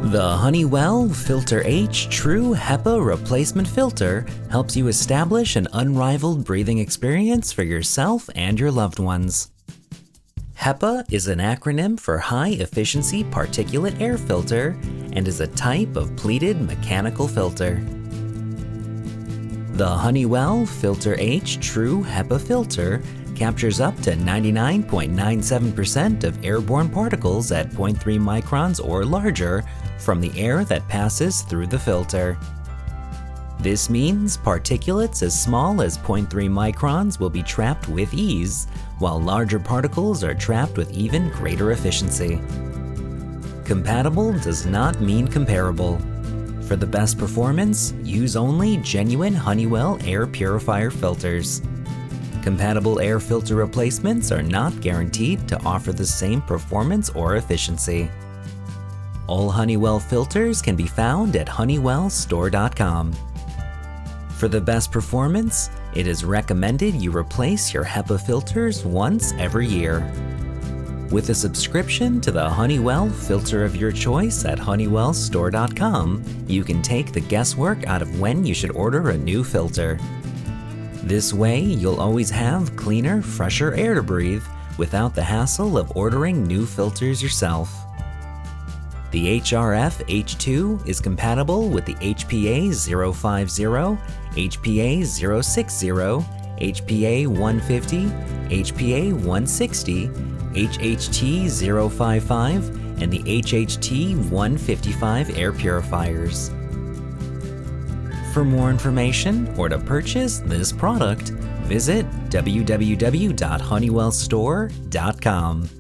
The Honeywell Filter H True HEPA Replacement Filter helps you establish an unrivaled breathing experience for yourself and your loved ones. HEPA is an acronym for High Efficiency Particulate Air Filter and is a type of pleated mechanical filter. The Honeywell Filter H True HEPA Filter captures up to 99.97% of airborne particles at 0.3 microns or larger from the air that passes through the filter. This means particulates as small as 0.3 microns will be trapped with ease, while larger particles are trapped with even greater efficiency. Compatible does not mean comparable. For the best performance, use only Genuine Honeywell Air Purifier filters. Compatible air filter replacements are not guaranteed to offer the same performance or efficiency. All Honeywell filters can be found at honeywellstore.com. For the best performance, it is recommended you replace your HEPA filters once every year. With a subscription to the Honeywell filter of your choice at honeywellstore.com, you can take the guesswork out of when you should order a new filter. This way, you'll always have cleaner, fresher air to breathe without the hassle of ordering new filters yourself. The HRF-H2 is compatible with the HPA 050, HPA 060, HPA 150, HPA 160, HHT 055, and the HHT 155 air purifiers. For more information or to purchase this product, visit www.honeywellstore.com.